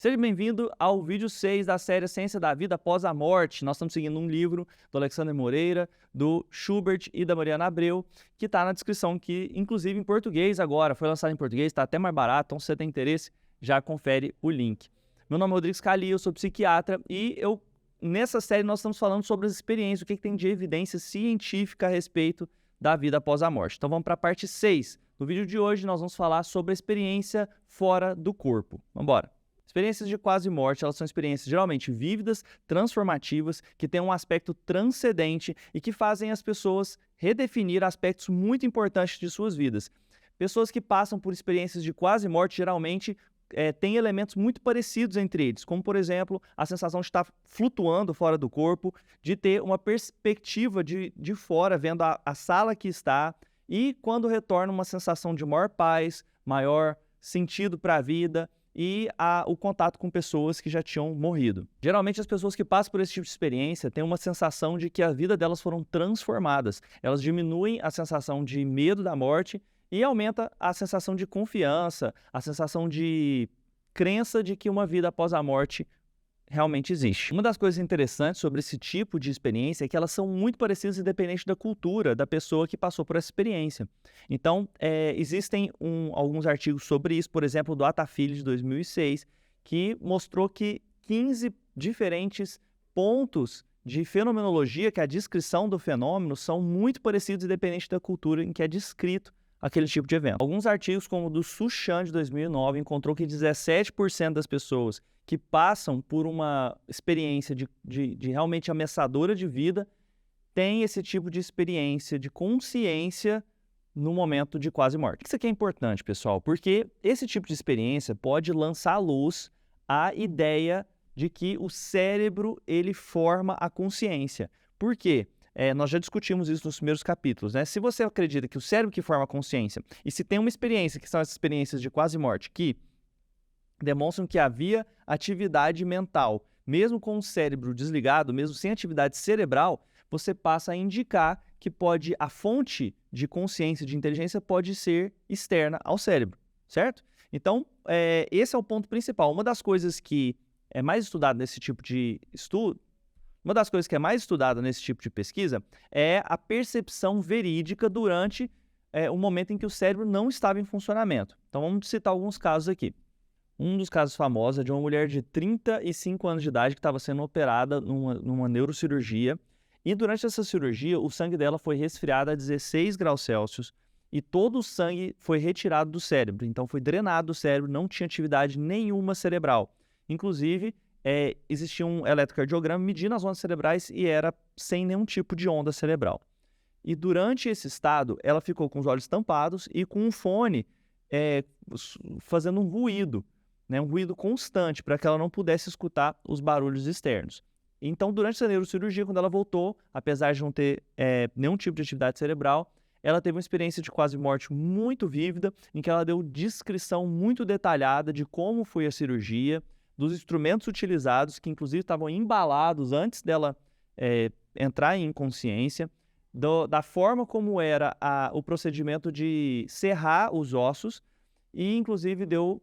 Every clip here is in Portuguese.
Seja bem-vindo ao vídeo 6 da série Ciência da Vida Após a Morte. Nós estamos seguindo um livro do Alexandre Moreira, do Schubert e da Mariana Abreu, que está na descrição, que inclusive em português agora, foi lançado em português, está até mais barato, então se você tem interesse, já confere o link. Meu nome é Rodrigo Scali, eu sou psiquiatra e nessa série nós estamos falando sobre as experiências, o que tem de evidência científica a respeito da vida após a morte. Então vamos para a parte 6. No vídeo de hoje nós vamos falar sobre a experiência fora do corpo. Vamos embora. Experiências de quase morte, elas são experiências geralmente vívidas, transformativas, que têm um aspecto transcendente e que fazem as pessoas redefinir aspectos muito importantes de suas vidas. Pessoas que passam por experiências de quase morte geralmente têm elementos muito parecidos entre eles, como, por exemplo, a sensação de estar flutuando fora do corpo, de ter uma perspectiva de fora, vendo a sala que está, e quando retorna uma sensação de maior paz, maior sentido para a vida, e o contato com pessoas que já tinham morrido. Geralmente as pessoas que passam por esse tipo de experiência têm uma sensação de que a vida delas foram transformadas. Elas diminuem a sensação de medo da morte e aumenta a sensação de confiança, a sensação de crença de que uma vida após a morte realmente existe. Uma das coisas interessantes sobre esse tipo de experiência é que elas são muito parecidas independente da cultura da pessoa que passou por essa experiência. Então, existem alguns artigos sobre isso, por exemplo, do Atafilho de 2006, que mostrou que 15 diferentes pontos de fenomenologia, que é a descrição do fenômeno, são muito parecidos independente da cultura em que é descrito aquele tipo de evento. Alguns artigos, como o do Suchan de 2009, encontrou que 17% das pessoas que passam por uma experiência de realmente ameaçadora de vida têm esse tipo de experiência de consciência no momento de quase morte. Isso aqui é importante, pessoal, porque esse tipo de experiência pode lançar à luz a ideia de que o cérebro ele forma a consciência. Por quê? Nós já discutimos isso nos primeiros capítulos, né? Se você acredita que o cérebro que forma a consciência, e se tem uma experiência, que são essas experiências de quase morte, que demonstram que havia atividade mental, mesmo com o cérebro desligado, mesmo sem atividade cerebral, você passa a indicar que a fonte de consciência, de inteligência, pode ser externa ao cérebro, certo? Então, esse é o ponto principal. Uma das coisas que é mais estudada nesse tipo de estudo, uma das coisas que é mais estudada nesse tipo de pesquisa é a percepção verídica durante o momento em que o cérebro não estava em funcionamento. Então, vamos citar alguns casos aqui. Um dos casos famosos é de uma mulher de 35 anos de idade que estava sendo operada numa neurocirurgia, e durante essa cirurgia o sangue dela foi resfriado a 16 graus Celsius e todo o sangue foi retirado do cérebro, então foi drenado do cérebro, não tinha atividade nenhuma cerebral. Inclusive, existia um eletrocardiograma medindo as ondas cerebrais e era sem nenhum tipo de onda cerebral. E durante esse estado, ela ficou com os olhos tampados e com um fone fazendo um ruído, né, um ruído constante, para que ela não pudesse escutar os barulhos externos. Então, durante essa neurocirurgia, quando ela voltou, apesar de não ter nenhum tipo de atividade cerebral, ela teve uma experiência de quase morte muito vívida, em que ela deu descrição muito detalhada de como foi a cirurgia, dos instrumentos utilizados, que inclusive estavam embalados antes dela entrar em inconsciência, da forma como era o procedimento de serrar os ossos, e inclusive deu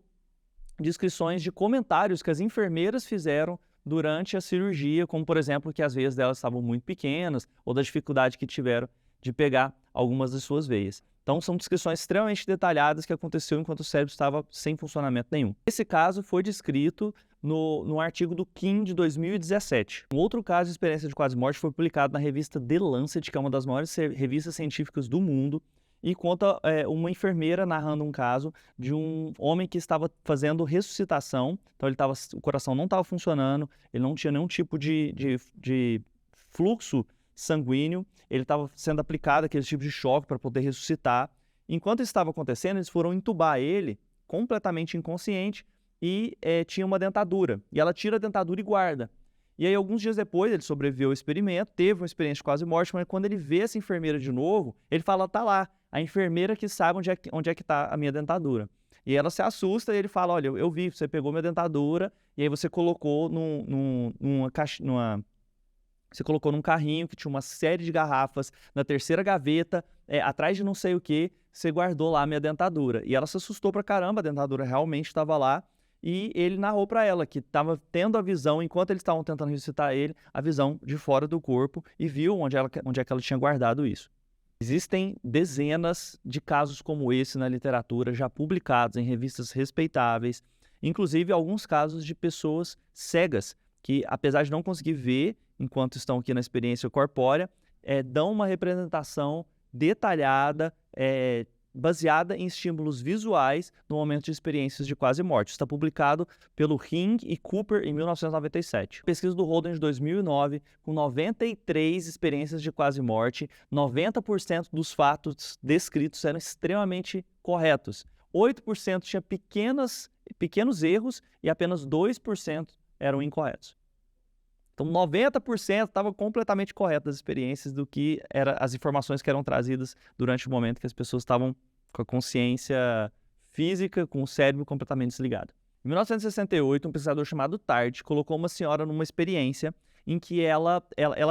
descrições de comentários que as enfermeiras fizeram durante a cirurgia, como, por exemplo, que as veias delas estavam muito pequenas ou da dificuldade que tiveram de pegar algumas de suas veias. Então, são descrições extremamente detalhadas que aconteceu enquanto o cérebro estava sem funcionamento nenhum. Esse caso foi descrito no artigo do Kim de 2017. Um outro caso de experiência de quase morte foi publicado na revista The Lancet, que é uma das maiores revistas científicas do mundo, e conta uma enfermeira narrando um caso de um homem que estava fazendo ressuscitação. Então o coração não estava funcionando, ele não tinha nenhum tipo de fluxo sanguíneo, ele estava sendo aplicado aquele tipo de choque para poder ressuscitar. Enquanto isso estava acontecendo, eles foram entubar ele completamente inconsciente e tinha uma dentadura. E ela tira a dentadura e guarda. E aí, alguns dias depois, ele sobreviveu ao experimento, teve uma experiência de quase morte, mas quando ele vê essa enfermeira de novo, ele fala, tá lá, a enfermeira que sabe onde é que está a minha dentadura. E ela se assusta e ele fala, olha, eu vi, você pegou minha dentadura e aí você colocou você colocou num carrinho que tinha uma série de garrafas, na terceira gaveta, atrás de não sei o que, você guardou lá a minha dentadura. E ela se assustou pra caramba, a dentadura realmente estava lá, e ele narrou para ela que estava tendo a visão, enquanto eles estavam tentando ressuscitar ele, a visão de fora do corpo e viu onde é que ela tinha guardado isso. Existem dezenas de casos como esse na literatura, já publicados em revistas respeitáveis, inclusive alguns casos de pessoas cegas, que apesar de não conseguir ver enquanto estão aqui na experiência corpórea, dão uma representação detalhada, baseada em estímulos visuais no momento de experiências de quase morte. Está publicado pelo Ring e Cooper em 1997. Pesquisa do Holden de 2009, com 93 experiências de quase morte, 90% dos fatos descritos eram extremamente corretos. 8% tinha pequenos erros e apenas 2% eram incorretos. Então, 90% estava completamente correto das experiências do que eram as informações que eram trazidas durante o momento que as pessoas estavam com a consciência física, com o cérebro completamente desligado. Em 1968, um pesquisador chamado Tart colocou uma senhora numa experiência em que ela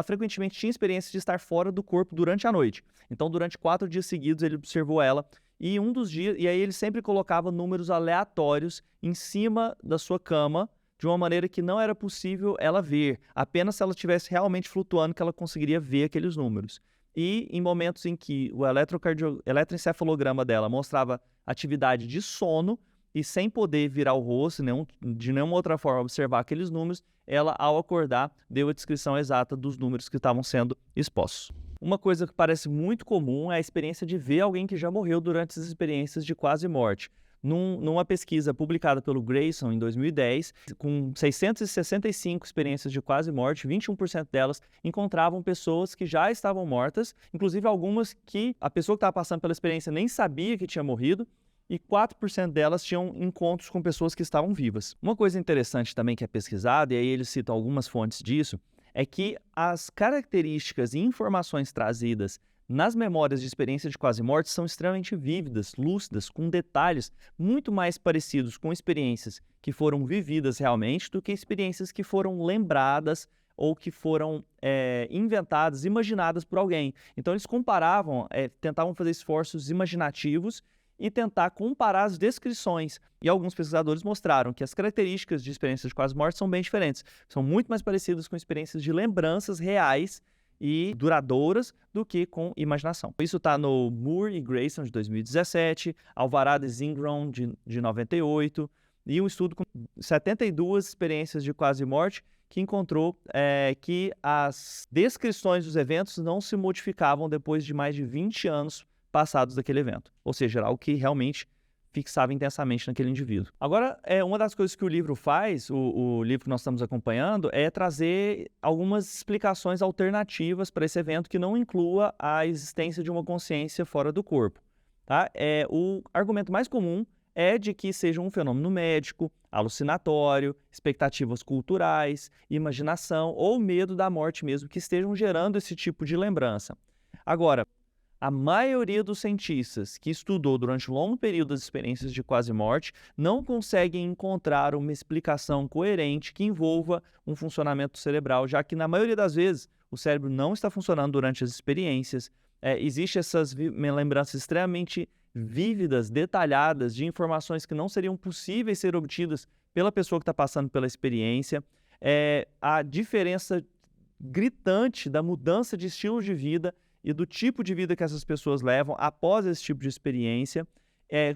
frequentemente tinha experiência de estar fora do corpo durante a noite. Então, durante 4 dias seguidos, ele observou ela e um dos dias, e aí ele sempre colocava números aleatórios em cima da sua cama, de uma maneira que não era possível ela ver, apenas se ela estivesse realmente flutuando que ela conseguiria ver aqueles números. E em momentos em que o eletroencefalograma dela mostrava atividade de sono e sem poder virar o rosto, de nenhuma outra forma observar aqueles números, ela, ao acordar, deu a descrição exata dos números que estavam sendo expostos. Uma coisa que parece muito comum é a experiência de ver alguém que já morreu durante as experiências de quase morte. Numa pesquisa publicada pelo Grayson em 2010, com 665 experiências de quase morte, 21% delas encontravam pessoas que já estavam mortas, inclusive algumas que a pessoa que estava passando pela experiência nem sabia que tinha morrido, e 4% delas tinham encontros com pessoas que estavam vivas. Uma coisa interessante também que é pesquisada, e aí eles citam algumas fontes disso, é que as características e informações trazidas nas memórias de experiência de quase morte são extremamente vívidas, lúcidas, com detalhes muito mais parecidos com experiências que foram vividas realmente do que experiências que foram lembradas ou que foram inventadas, imaginadas por alguém. Então eles comparavam, tentavam fazer esforços imaginativos e tentar comparar as descrições. E alguns pesquisadores mostraram que as características de experiências de quase morte são bem diferentes. São muito mais parecidas com experiências de lembranças reais e duradouras do que com imaginação. Isso está no Moore e Grayson, de 2017, Alvarado e Zingron, de 98, e um estudo com 72 experiências de quase morte que encontrou que as descrições dos eventos não se modificavam depois de mais de 20 anos passados daquele evento. Ou seja, era algo que realmente fixava intensamente naquele indivíduo. Agora, uma das coisas que o livro faz, o livro que nós estamos acompanhando, é trazer algumas explicações alternativas para esse evento que não inclua a existência de uma consciência fora do corpo. Tá? O argumento mais comum é de que seja um fenômeno médico, alucinatório, expectativas culturais, imaginação ou medo da morte mesmo, que estejam gerando esse tipo de lembrança. Agora, a maioria dos cientistas que estudou durante um longo período as experiências de quase morte não conseguem encontrar uma explicação coerente que envolva um funcionamento cerebral, já que na maioria das vezes o cérebro não está funcionando durante as experiências. Existem essas lembranças extremamente vívidas, detalhadas, de informações que não seriam possíveis ser obtidas pela pessoa que está passando pela experiência. A diferença gritante da mudança de estilo de vida e do tipo de vida que essas pessoas levam após esse tipo de experiência.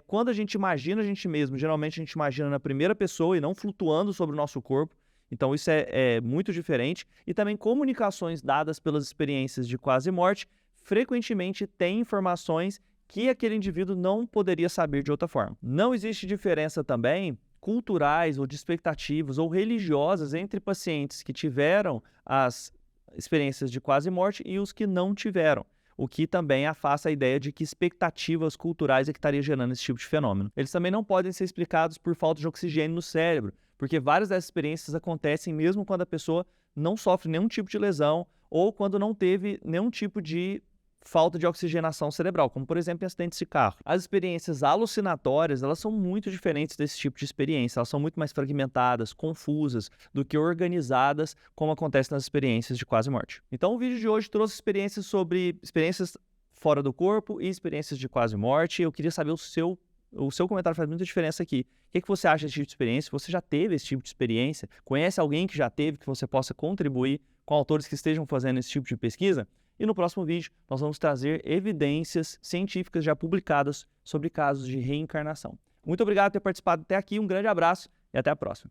Quando a gente imagina a gente mesmo, geralmente a gente imagina na primeira pessoa e não flutuando sobre o nosso corpo. Então isso é muito diferente. E também comunicações dadas pelas experiências de quase morte frequentemente têm informações que aquele indivíduo não poderia saber de outra forma. Não existe diferença também culturais ou de expectativas ou religiosas entre pacientes que tiveram as experiências de quase morte e os que não tiveram, o que também afasta a ideia de que expectativas culturais é que estaria gerando esse tipo de fenômeno. Eles também não podem ser explicados por falta de oxigênio no cérebro, porque várias dessas experiências acontecem mesmo quando a pessoa não sofre nenhum tipo de lesão ou quando não teve nenhum tipo de falta de oxigenação cerebral, como por exemplo em acidentes de carro. As experiências alucinatórias, elas são muito diferentes desse tipo de experiência, elas são muito mais fragmentadas, confusas, do que organizadas, como acontece nas experiências de quase morte. Então o vídeo de hoje trouxe experiências sobre experiências fora do corpo e experiências de quase morte. Eu queria saber o seu O seu comentário faz muita diferença aqui. O que você acha desse tipo de experiência? Você já teve esse tipo de experiência? Conhece alguém que já teve, que você possa contribuir com autores que estejam fazendo esse tipo de pesquisa? E no próximo vídeo, nós vamos trazer evidências científicas já publicadas sobre casos de reencarnação. Muito obrigado por ter participado até aqui, um grande abraço e até a próxima.